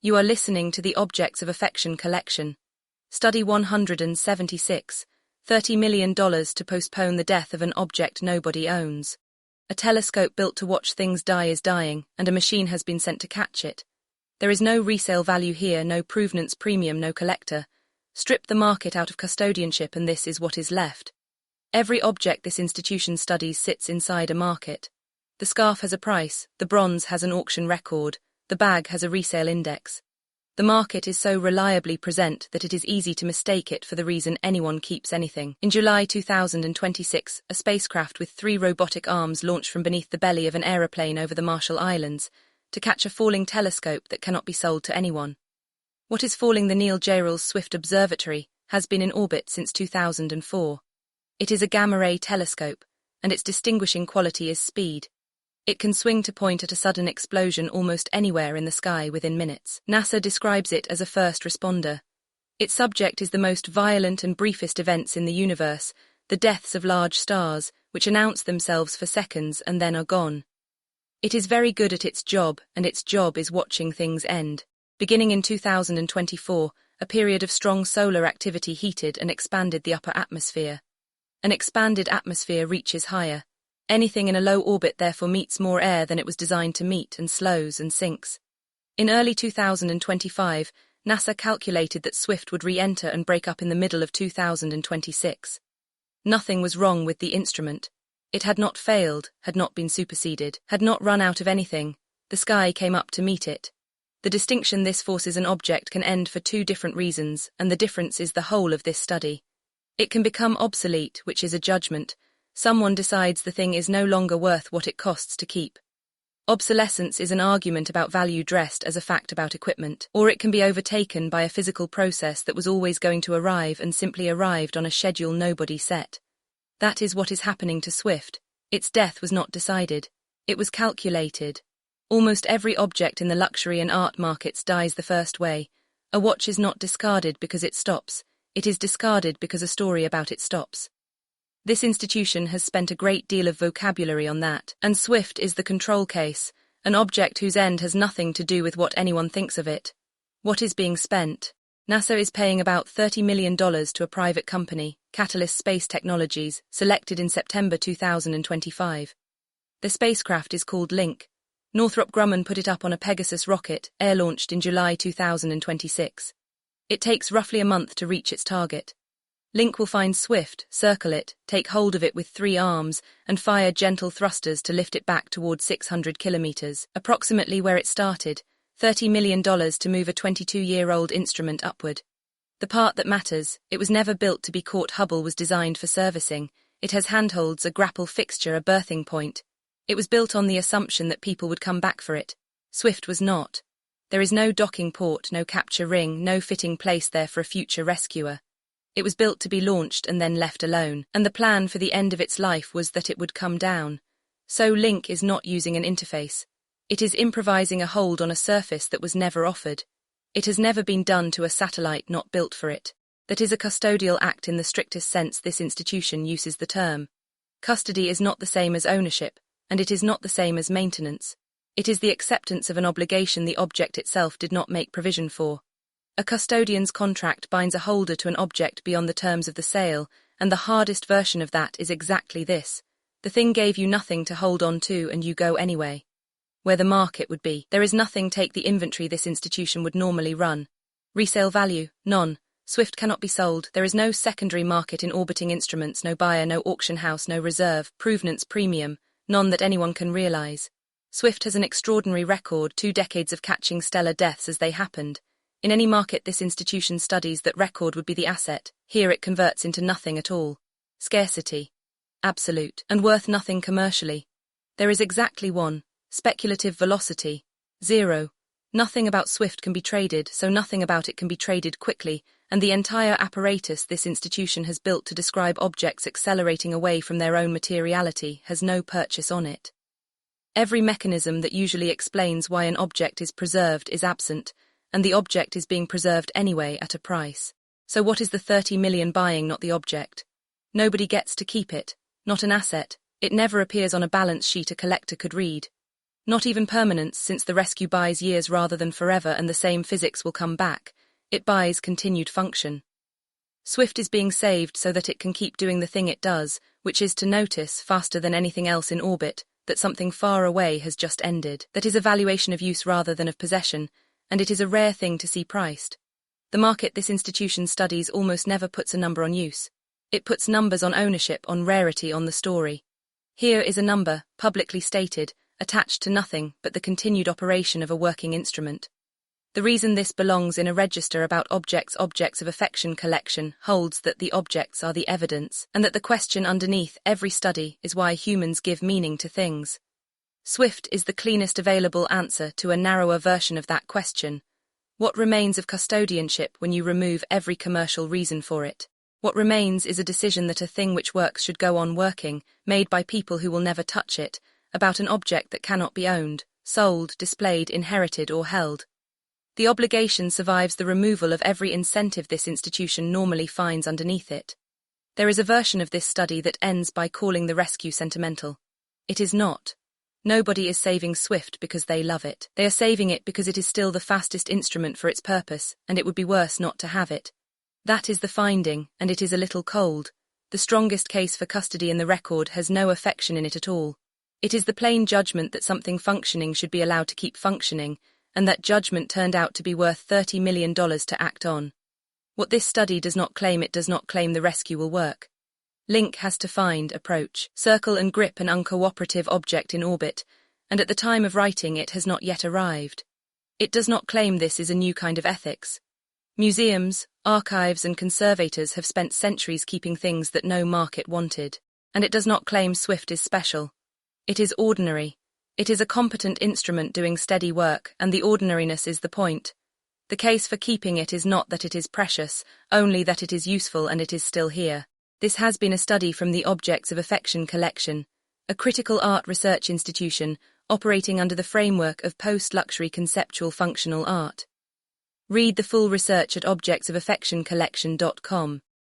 You are listening to the Objects of Affection collection. Study 176, $30 million to postpone the death of an object nobody owns. A telescope built to watch things die is dying, and a machine has been sent to catch it. There is no resale value here, no provenance premium, no collector. Strip the market out of custodianship and this is what is left. Every object this institution studies sits inside a market. The scarf has a price, the bronze has an auction record, the bag has a resale index. The market is so reliably present that it is easy to mistake it for the reason anyone keeps anything. In July 2026, a spacecraft with 3 robotic arms launched from beneath the belly of an aeroplane over the Marshall Islands to catch a falling telescope that cannot be sold to anyone. What is falling? The Neil Gehrels Swift Observatory has been in orbit since 2004. It is a gamma-ray telescope, and its distinguishing quality is speed. It can swing to point at a sudden explosion almost anywhere in the sky within minutes. NASA describes it as a first responder. Its subject is the most violent and briefest events in the universe, the deaths of large stars, which announce themselves for seconds and then are gone. It is very good at its job, and its job is watching things end. Beginning in 2024, a period of strong solar activity heated and expanded the upper atmosphere. An expanded atmosphere reaches higher. Anything in a low orbit therefore meets more air than it was designed to meet and slows and sinks. In early 2025, NASA calculated that Swift would re-enter and break up in the middle of 2026. Nothing was wrong with the instrument. It had not failed, had not been superseded, had not run out of anything. The sky came up to meet it. The distinction this forces an object can end for 2 different reasons, and the difference is the whole of this study. It can become obsolete, which is a judgment. Someone decides the thing is no longer worth what it costs to keep. Obsolescence is an argument about value dressed as a fact about equipment, or it can be overtaken by a physical process that was always going to arrive and simply arrived on a schedule nobody set. That is what is happening to Swift. Its death was not decided. It was calculated. Almost every object in the luxury and art markets dies the first way. A watch is not discarded because it stops. It is discarded because a story about it stops. This institution has spent a great deal of vocabulary on that, and Swift is the control case, an object whose end has nothing to do with what anyone thinks of it. What is being spent? NASA is paying about $30 million to a private company, Catalyst Space Technologies, selected in September 2025. The spacecraft is called Link. Northrop Grumman put it up on a Pegasus rocket, air-launched in July 2026. It takes roughly a month to reach its target. Link will find Swift, circle it, take hold of it with 3 arms, and fire gentle thrusters to lift it back toward 600 kilometers, approximately where it started, $30 million to move a 22-year-old instrument upward. The part that matters, it was never built to be caught. Hubble was designed for servicing. It has handholds, a grapple fixture, a berthing point. It was built on the assumption that people would come back for it. Swift was not. There is no docking port, no capture ring, no fitting place there for a future rescuer. It was built to be launched and then left alone, and the plan for the end of its life was that it would come down. So Link is not using an interface. It is improvising a hold on a surface that was never offered. It has never been done to a satellite not built for it. That is a custodial act in the strictest sense this institution uses the term. Custody is not the same as ownership, and it is not the same as maintenance. It is the acceptance of an obligation the object itself did not make provision for. A custodian's contract binds a holder to an object beyond the terms of the sale, and the hardest version of that is exactly this. The thing gave you nothing to hold on to and you go anyway. Where the market would be, there is nothing. Take the inventory this institution would normally run. Resale value, none. Swift cannot be sold. There is no secondary market in orbiting instruments, no buyer, no auction house, no reserve, provenance premium, none that anyone can realize. Swift has an extraordinary record, 2 decades of catching stellar deaths as they happened. In any market this institution studies, that record would be the asset. Here it converts into nothing at all. Scarcity. Absolute. And worth nothing commercially. There is exactly one. Speculative velocity. 0. Nothing about Swift can be traded, so nothing about it can be traded quickly, and the entire apparatus this institution has built to describe objects accelerating away from their own materiality has no purchase on it. Every mechanism that usually explains why an object is preserved is absent, and the object is being preserved anyway at a price. So what is the 30 million buying? Not the object. Nobody gets to keep it, not an asset. It never appears on a balance sheet a collector could read. Not even permanence, since the rescue buys years rather than forever and the same physics will come back. It buys continued function. Swift is being saved so that it can keep doing the thing it does, which is to notice, faster than anything else in orbit, that something far away has just ended. That is a valuation of use rather than of possession, and it is a rare thing to see priced. The market this institution studies almost never puts a number on use. It puts numbers on ownership, on rarity, on the story. Here is a number, publicly stated, attached to nothing but the continued operation of a working instrument. The reason this belongs in a register about objects of affection collection holds that the objects are the evidence, and that the question underneath every study is why humans give meaning to things. Swift is the cleanest available answer to a narrower version of that question. What remains of custodianship when you remove every commercial reason for it? What remains is a decision that a thing which works should go on working, made by people who will never touch it, about an object that cannot be owned, sold, displayed, inherited, or held. The obligation survives the removal of every incentive this institution normally finds underneath it. There is a version of this study that ends by calling the rescue sentimental. It is not. Nobody is saving Swift because they love it. They are saving it because it is still the fastest instrument for its purpose, and it would be worse not to have it. That is the finding, and it is a little cold. The strongest case for custody in the record has no affection in it at all. It is the plain judgment that something functioning should be allowed to keep functioning, and that judgment turned out to be worth $30 million to act on. What this study does not claim, it does not claim the rescue will work. Link has to find, approach, circle and grip an uncooperative object in orbit, and at the time of writing it has not yet arrived. It does not claim this is a new kind of ethics. Museums, archives and conservators have spent centuries keeping things that no market wanted, and it does not claim Swift is special. It is ordinary. It is a competent instrument doing steady work, and the ordinariness is the point. The case for keeping it is not that it is precious, only that it is useful and it is still here. This has been a study from the Objects of Affection collection, a critical art research institution operating under the framework of post-luxury conceptual functional art. Read the full research at objectsofaffectioncollection.com.